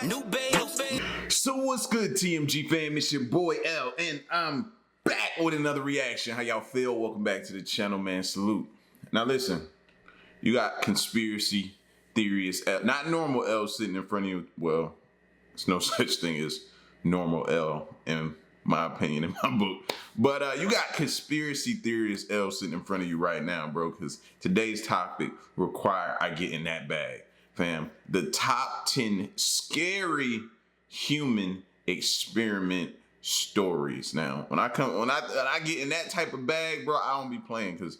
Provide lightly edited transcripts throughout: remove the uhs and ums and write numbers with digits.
new babe. So what's good, TMG fam? It's your boy L, and I'm back with another reaction. How y'all feel? Welcome back to the channel, man. Salute. Now listen, you got conspiracy theorists, not normal L sitting in front of you. Well, there's no such thing as normal L in my opinion, in my book. But you got conspiracy theorist L sitting in front of you right now, bro, because today's topic require I get in that bag, fam. The top 10 scary human experiment stories. Now, when I get in that type of bag, bro, I don't be playing, because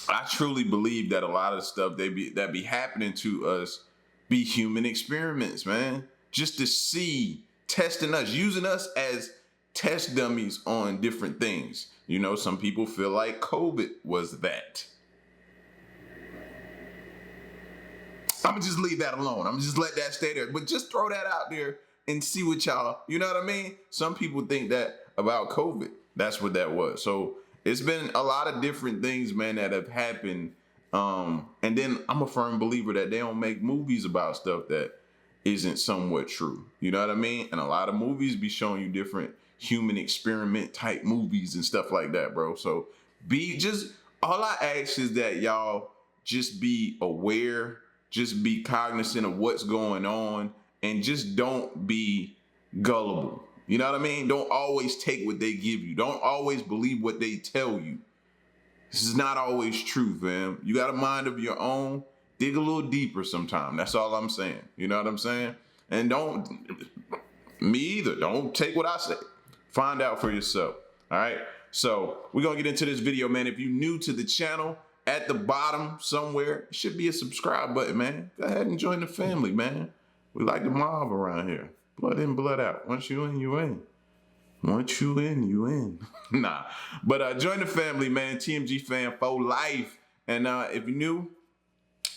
I truly believe that a lot of stuff that be happening to us be human experiments, man. Just to see, testing us, using us as test dummies on different things. You know, some people feel like COVID was that. I'm gonna just leave that alone. I'm gonna just let that stay there. But just throw that out there and see what y'all, you know what I mean? Some people think that about COVID. That's what that was. So it's been a lot of different things, man, that have happened. And then I'm a firm believer that they don't make movies about stuff that isn't somewhat true. You know what I mean? And a lot of movies be showing you different human experiment type movies and stuff like that, bro. So all I ask is that y'all just be aware, just be cognizant of what's going on, and just don't be gullible. You know what I mean? Don't always take what they give you. Don't always believe what they tell you. This is not always true, fam. You got a mind of your own. Dig a little deeper sometime. That's all I'm saying. You know what I'm saying? And me either. Don't take what I say. Find out for yourself. All right? So we're going to get into this video, man. If you're new to the channel, at the bottom somewhere should be a subscribe button, man. Go ahead and join the family, man. We like the mob around here. Blood in, blood out. Once you in, you in. Once you in, you in. Nah. But join the family, man. TMG fan for life. And if you're new,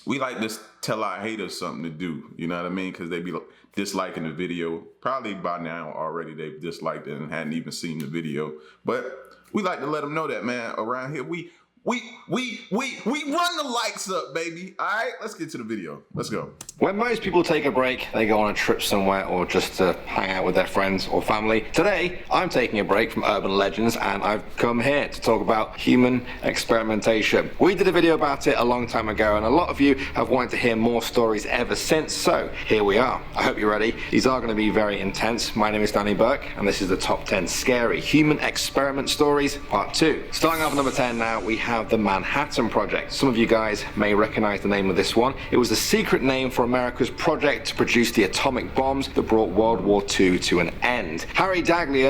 we like to tell our haters something to do. You know what I mean? Because they be disliking the video. Probably by now already they've disliked it and hadn't even seen the video. But we like to let them know that, man, around here, we run the likes up, baby. All right, let's get to the video. Let's go. When most people take a break, they go on a trip somewhere or just to hang out with their friends or family. Today, I'm taking a break from urban legends and I've come here to talk about human experimentation. We did a video about it a long time ago and a lot of you have wanted to hear more stories ever since, so here we are. I hope you're ready. These are going to be very intense. My name is Burke and this is the top 10 scary human experiment stories, part 2. Starting off at number 10 now, we have the Manhattan Project. Some of you guys may recognize the name of this one. It was the secret name for America's project to produce the atomic bombs that brought World War II to an end. Hare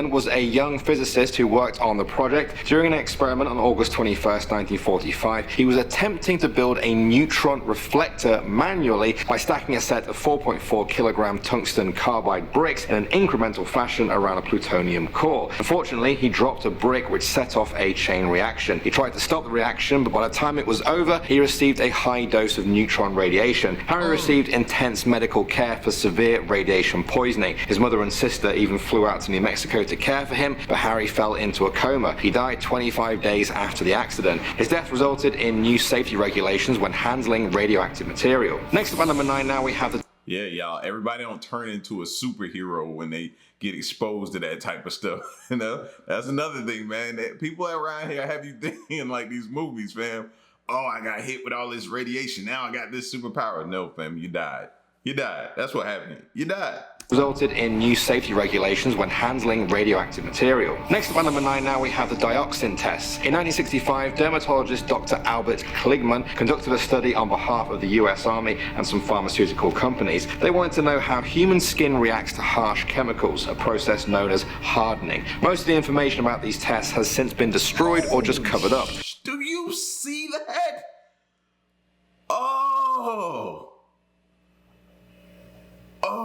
was a young physicist who worked on the project. During an experiment on August 21st, 1945, he was attempting to build a neutron reflector manually by stacking a set of 4.4 kilogram tungsten carbide bricks in an incremental fashion around a plutonium core. Unfortunately, he dropped a brick which set off a chain reaction. He tried to stop the reaction, but by the time it was over, he received a high dose of neutron radiation. Hare received intense medical care for severe radiation poisoning. His mother and sister even flew out to New Mexico to care for him, but Hare fell into a coma. He died 25 days after the accident. His death resulted in new safety regulations when handling radioactive material. Next up at number 9 now we have the... Yeah, y'all, everybody don't turn into a superhero when they get exposed to that type of stuff. You know, that's another thing, man. People around here have you thinking like these movies, fam. Oh, I got hit with all this radiation. Now I got this superpower. No, fam, you died. You died. That's what happened. You died. Resulted in new safety regulations when handling radioactive material. Next up at number 9 now we have the dioxin tests. In 1965, dermatologist Dr. Albert Kligman conducted a study on behalf of the US Army and some pharmaceutical companies. They wanted to know how human skin reacts to harsh chemicals, a process known as hardening. Most of the information about these tests has since been destroyed or just covered up. Do you see that? Oh,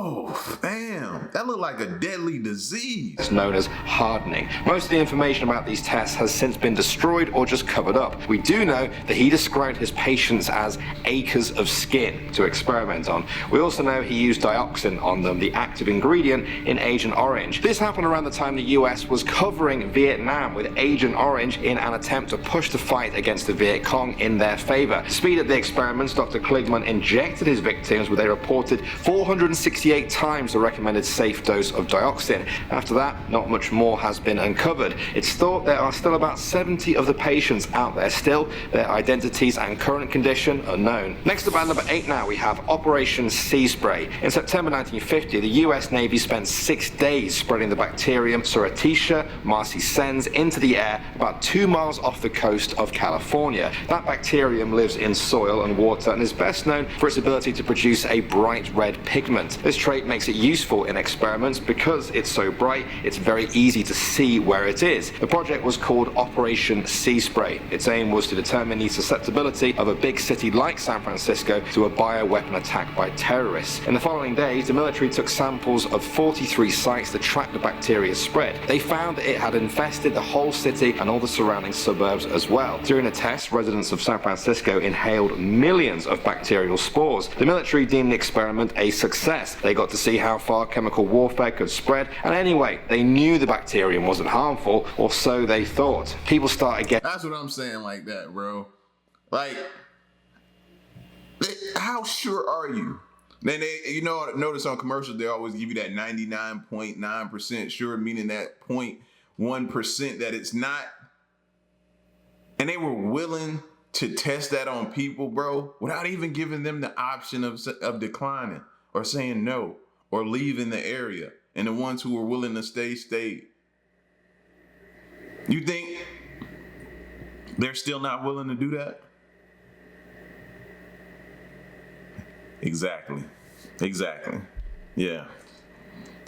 Oh, damn. That looked like a deadly disease. It's known as hardening. Most of the information about these tests has since been destroyed or just covered up. We do know that he described his patients as acres of skin to experiment on. We also know he used dioxin on them, the active ingredient in Agent Orange. This happened around the time the US was covering Vietnam with Agent Orange in an attempt to push the fight against the Viet Cong in their favor. To speed up the experiments, Dr. Kligman injected his victims with a reported 468 times the recommended safe dose of dioxin. After that, not much more has been uncovered. It's thought there are still about 70 of the patients out there still, their identities and current condition unknown. Next up at number 8 now, we have Operation Sea Spray. In September 1950, the US Navy spent 6 days spreading the bacterium Surretia marcescens into the air about 2 miles off the coast of California. That bacterium lives in soil and water and is best known for its ability to produce a bright red pigment. This trait makes it useful in experiments because it's so bright, it's very easy to see where it is. The project was called Operation Sea Spray. Its aim was to determine the susceptibility of a big city like San Francisco to a bioweapon attack by terrorists. In the following days, the military took samples of 43 sites to track the bacteria's spread. They found that it had infested the whole city and all the surrounding suburbs as well. During the test, residents of San Francisco inhaled millions of bacterial spores. The military deemed the experiment a success. They got to see how far chemical warfare could spread, and anyway, they knew the bacterium wasn't harmful, or so they thought. People started getting... That's what I'm saying like that, bro. Like, how sure are you? Then notice on commercials, they always give you that 99.9% sure, meaning that 0.1% that it's not. And they were willing to test that on people, bro, without even giving them the option of declining or saying no or leaving the area. And the ones who were willing to stay, stayed. You think they're still not willing to do that? Exactly. Yeah.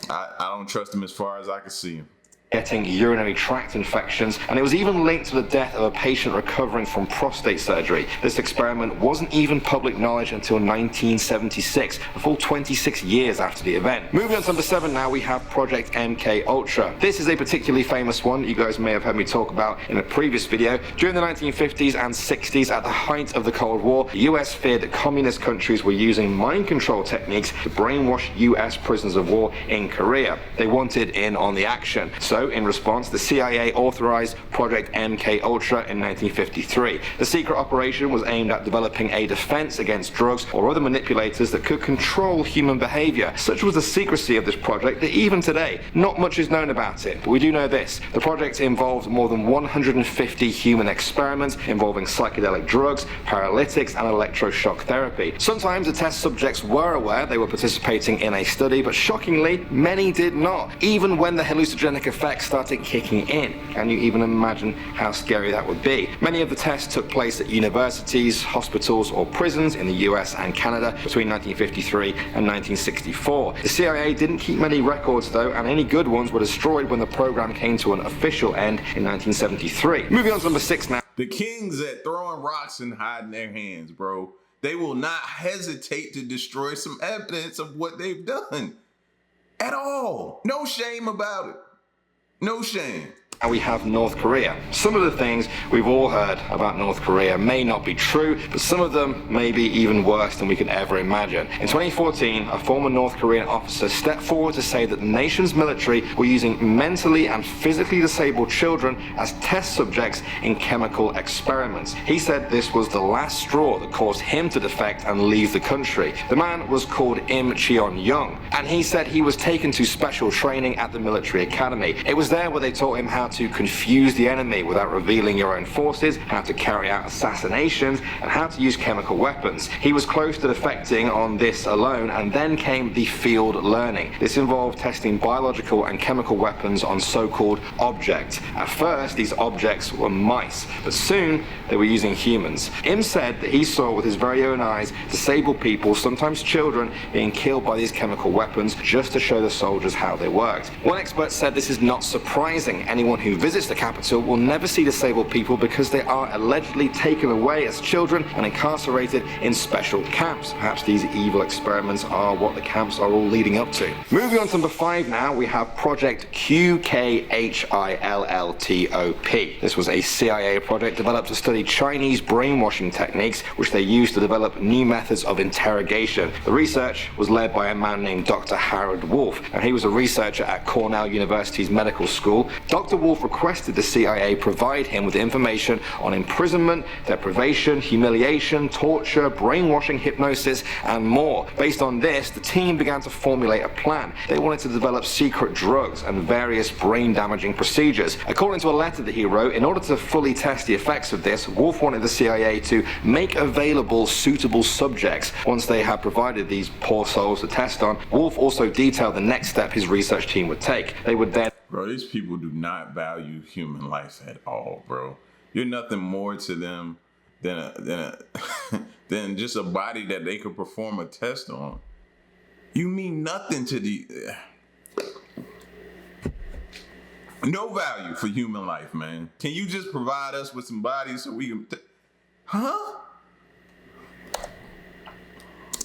I don't trust them as far as I can see them. Getting urinary tract infections, and it was even linked to the death of a patient recovering from prostate surgery. This experiment wasn't even public knowledge until 1976, a full 26 years after the event. Moving on to number 7 now, we have Project MK Ultra. This is a particularly famous one you guys may have heard me talk about in a previous video. During the 1950s and 60s, at the height of the Cold War, the US feared that communist countries were using mind control techniques to brainwash US prisoners of war in Korea. They wanted in on the action. So in response, the CIA authorized Project MK Ultra in 1953. The secret operation was aimed at developing a defense against drugs or other manipulators that could control human behavior. Such was the secrecy of this project that even today, not much is known about it. But we do know this: the project involved more than 150 human experiments involving psychedelic drugs, paralytics, and electroshock therapy. Sometimes the test subjects were aware they were participating in a study, but shockingly, many did not, even when the hallucinogenic effects started kicking in. Can you even imagine how scary that would be? Many of the tests took place at universities, hospitals, or prisons in the US and Canada between 1953 and 1964. The CIA didn't keep many records though, and any good ones were destroyed when the program came to an official end in 1973. Moving on to number 6 now. The kings at throwing rocks and hiding their hands, bro. They will not hesitate to destroy some evidence of what they've done. At all. No shame about it. No shame. And we have North Korea. Some of the things we've all heard about North Korea may not be true, but some of them may be even worse than we could ever imagine. In 2014, a former North Korean officer stepped forward to say that the nation's military were using mentally and physically disabled children as test subjects in chemical experiments. He said this was the last straw that caused him to defect and leave the country. The man was called Im Cheon-young, and he said he was taken to special training at the military academy. It was there where they taught him how to confuse the enemy without revealing your own forces, how to carry out assassinations, and how to use chemical weapons. He was close to defecting on this alone, and then came the field learning. This involved testing biological and chemical weapons on so-called objects. At first, these objects were mice, but soon they were using humans. Im said that he saw with his very own eyes disabled people, sometimes children, being killed by these chemical weapons just to show the soldiers how they worked. One expert said this is not surprising. Anyone who visits the capital will never see disabled people because they are allegedly taken away as children and incarcerated in special camps. Perhaps these evil experiments are what the camps are all leading up to. Moving on to number 5 now, we have Project QKHILLTOP. This was a CIA project developed to study Chinese brainwashing techniques, which they used to develop new methods of interrogation. The research was led by a man named Dr. Hare, and he was a researcher at Cornell University's medical school. Dr. Wolf requested the CIA provide him with information on imprisonment, deprivation, humiliation, torture, brainwashing, hypnosis, and more. Based on this, the team began to formulate a plan. They wanted to develop secret drugs and various brain-damaging procedures. According to a letter that he wrote, in order to fully test the effects of this, Wolf wanted the CIA to make available suitable subjects. Once they had provided these poor souls to test on, Wolf also detailed the next step his research team would take. They would then... Bro, these people do not value human life at all, bro. You're nothing more to them than just a body that they could perform a test on. You mean nothing to the... No value for human life, man. Can you just provide us with some bodies so we can... Huh?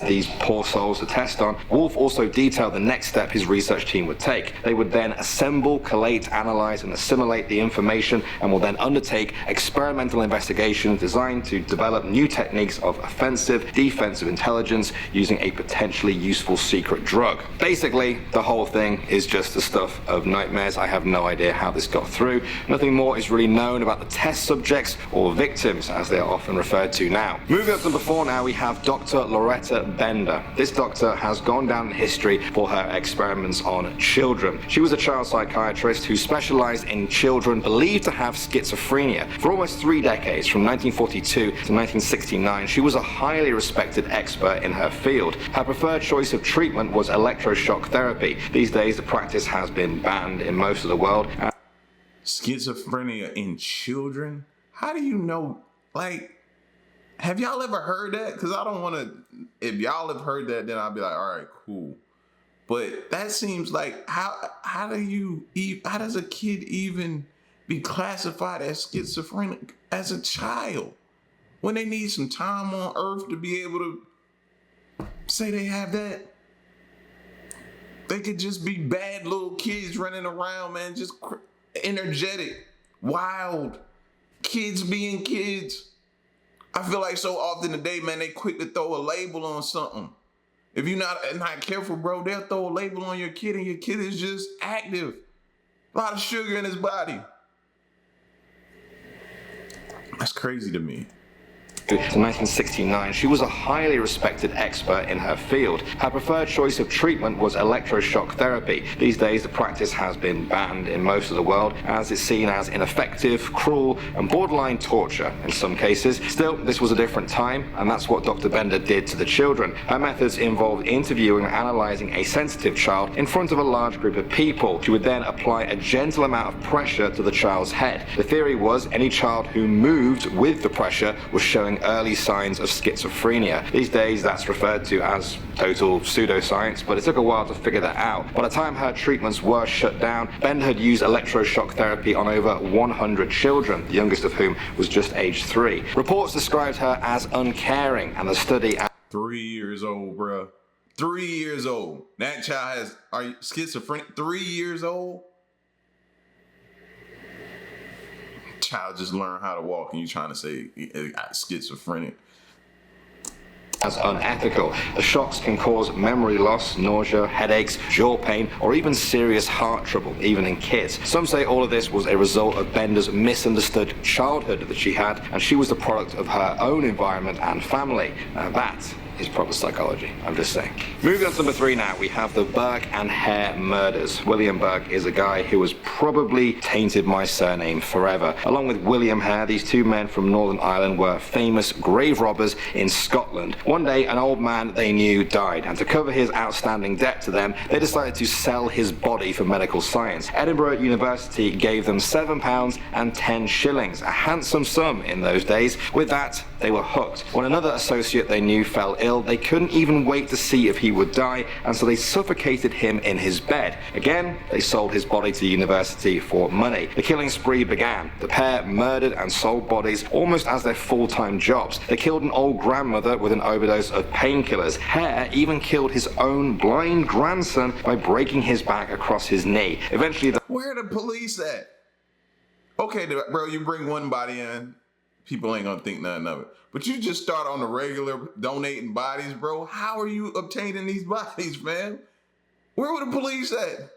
These poor souls to test on. Wolf also detailed the next step his research team would take. They would then assemble, collate, analyze, and assimilate the information, and will then undertake experimental investigations designed to develop new techniques of offensive, defensive intelligence using a potentially useful secret drug. Basically, the whole thing is just the stuff of nightmares. I have no idea how this got through. Nothing more is really known about the test subjects, or victims, as they are often referred to now. Moving up to number 4 now, we have Dr. Loretta Bender. This doctor has gone down in history for her experiments on children. She was a child psychiatrist who specialized in children believed to have schizophrenia. For almost 3 decades, from 1942 to 1969, she was a highly respected expert in her field. Her preferred choice of treatment was electroshock therapy. These days, the practice has been banned in most of the world. Schizophrenia in children? How do you know, like, have y'all ever heard that? Because I don't want to, if y'all have heard that, then I'll be like, all right, cool. But that seems like, how does a kid even be classified as schizophrenic as a child? When they need some time on earth to be able to say they have that? They could just be bad little kids running around, man, just energetic, wild, kids being kids. I feel like so often today, man, they quick to throw a label on something. If you're not careful, bro, they'll throw a label on your kid and your kid is just active. A lot of sugar in his body. That's crazy to me. To 1969, she was a highly respected expert in her field. Her preferred choice of treatment was electroshock therapy. These days, the practice has been banned in most of the world, as it's seen as ineffective, cruel, and borderline torture in some cases. Still, this was a different time, and that's what Dr. Bender did to the children. Her methods involved interviewing and analyzing a sensitive child in front of a large group of people. She would then apply a gentle amount of pressure to the child's head. The theory was any child who moved with the pressure was showing early signs of schizophrenia. These days, that's referred to as total pseudoscience, but it took a while to figure that out. By the time her treatments were shut down, Bender had used electroshock therapy on over 100 children, the youngest of whom was just age 3. Reports described her as uncaring, and the study... 3 years old, bro. 3 years old. That child are you schizophrenic? 3 years old? Child just learned how to walk and you trying to say schizophrenic. As unethical. The shocks can cause memory loss, nausea, headaches, jaw pain, or even serious heart trouble, even in kids. Some say all of this was a result of Bender's misunderstood childhood that she had, and she was the product of her own environment and family. That is proper psychology, I'm just saying. Moving on to number 3 now, we have the Burke and Hare murders. William Burke is a guy who has probably tainted my surname forever. Along with William Hare, these 2 men from Northern Ireland were famous grave robbers in Scotland. One day, an old man they knew died, and to cover his outstanding debt to them, they decided to sell his body for medical science. Edinburgh University gave them £7 and 10 shillings, a handsome sum in those days. With that, they were hooked. When another associate they knew fell ill, ill, they couldn't even wait to see if he would die, and so they suffocated him in his bed. Again, they sold his body to the university for money. The killing spree began. The pair murdered and sold bodies almost as their full-time jobs. They killed an old grandmother with an overdose of painkillers. Hare even killed his own blind grandson by breaking his back across his knee. Eventually, Where are the police at? Okay, bro, you bring one body in, people ain't gonna think nothing of it. But you just start on the regular donating bodies, bro. How are you obtaining these bodies, man? Where were the police at?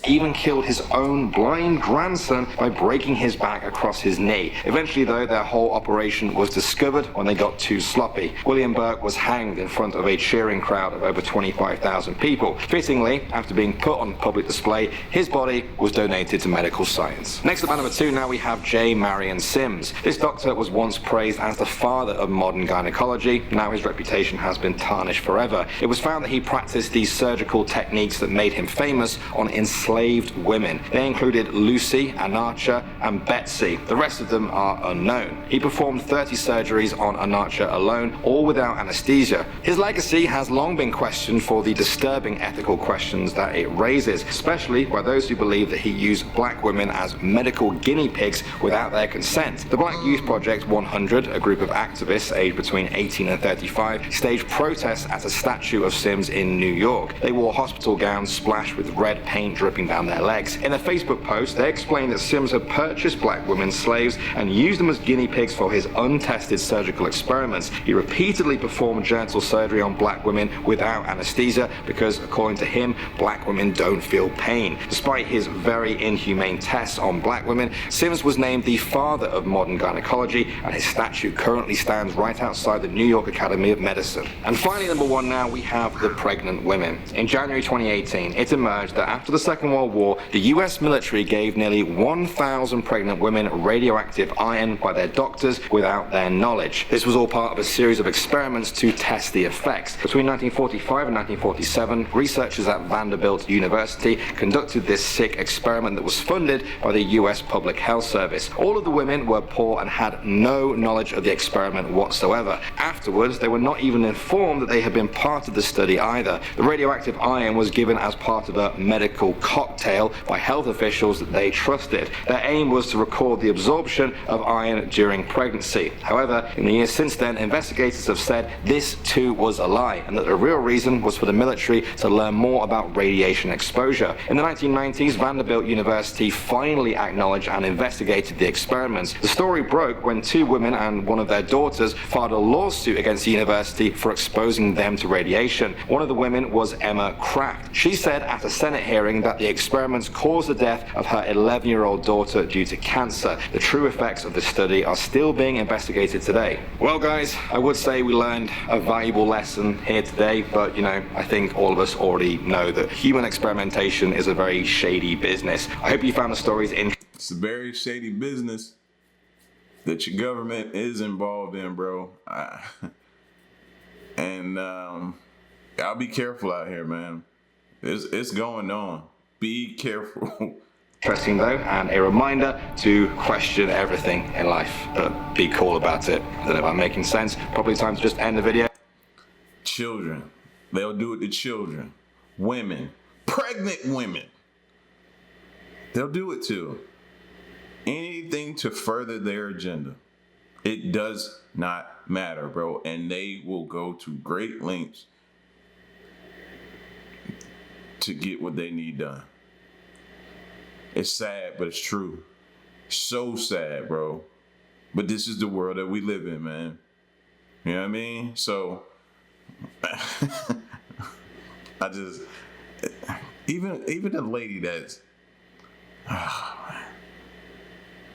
even killed his own blind grandson by breaking his back across his knee. Eventually, though, their whole operation was discovered when they got too sloppy. William Burke was hanged in front of a cheering crowd of over 25,000 people. Fittingly, after being put on public display, his body was donated to medical science. Next up at number 2, now we have J. Marion Sims. This doctor was once praised as the father of modern gynecology. Now his reputation has been tarnished forever. It was found that he practiced these surgical techniques that made him famous on enslaved women. They included Lucy, Anarcha, and Betsy. The rest of them are unknown. He performed 30 surgeries on Anarcha alone, all without anesthesia. His legacy has long been questioned for the disturbing ethical questions that it raises, especially by those who believe that he used black women as medical guinea pigs without their consent. The Black Youth Project 100, a group of activists aged between 18 and 35, staged protests at a statue of Sims in New York. They wore hospital gowns splashed with red paint dripping down their legs. In a Facebook post, they explained that Sims had purchased black women slaves and used them as guinea pigs for his untested surgical experiments. He repeatedly performed genital surgery on black women without anesthesia because, according to him, black women don't feel pain. Despite his very inhumane tests on black women, Sims was named the father of modern gynecology, and his statue currently stands right outside the New York Academy of Medicine. And finally, number 1 now, we have the pregnant women. In January 2018, it emerged that after the Second World War, the US military gave nearly 1,000 pregnant women radioactive iron by their doctors without their knowledge. This was all part of a series of experiments to test the effects. Between 1945 and 1947, researchers at Vanderbilt University conducted this sick experiment that was funded by the US Public Health Service. All of the women were poor and had no knowledge of the experiment whatsoever. Afterwards, they were not even informed that they had been part of the study either. The radioactive iron was given as part of a medical cocktail by health officials that they trusted. Their aim was to record the absorption of iron during pregnancy. However, in the years since then, investigators have said this too was a lie, and that the real reason was for the military to learn more about radiation exposure. In the 1990s, Vanderbilt University finally acknowledged and investigated the experiments. The story broke when 2 women and one of their daughters filed a lawsuit against the university for exposing them to radiation. One of the women was Emma Kraft. She said at a Senate hearing that the experiments caused the death of her 11-year-old daughter due to cancer. The true effects of the study are still being investigated today. Well, guys, I would say we learned a valuable lesson here today, but I think all of us already know that human experimentation is a very shady business. I hope you found the stories interesting. It's a very shady business that your government is involved in, bro. I'll be careful out here, man. It's going on. Be careful. Interesting though, and a reminder to question everything in life, but be cool about it. I don't know if I'm making sense. Probably time to just end the video. Children. They'll do it to children. Women. Pregnant women. They'll do it to. Anything to further their agenda. It does not matter, bro. And they will go to great lengths to get what they need done. It's sad, but it's true. So sad, bro. But this is the world that we live in, man. You know what I mean? So, I just, even the lady that's,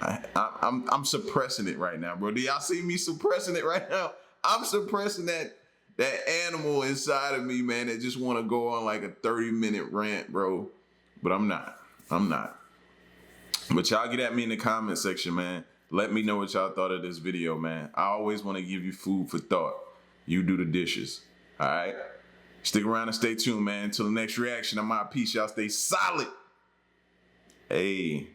I'm suppressing it right now, bro. Do y'all see me suppressing it right now? I'm suppressing that animal inside of me, man, that just want to go on like a 30-minute rant, bro. But I'm not. But y'all get at me in the comment section, man. Let me know what y'all thought of this video, man. I always want to give you food for thought. You do the dishes, all right? Stick around and stay tuned, man. Until the next reaction, I'm out. Peace. Y'all stay solid. Hey.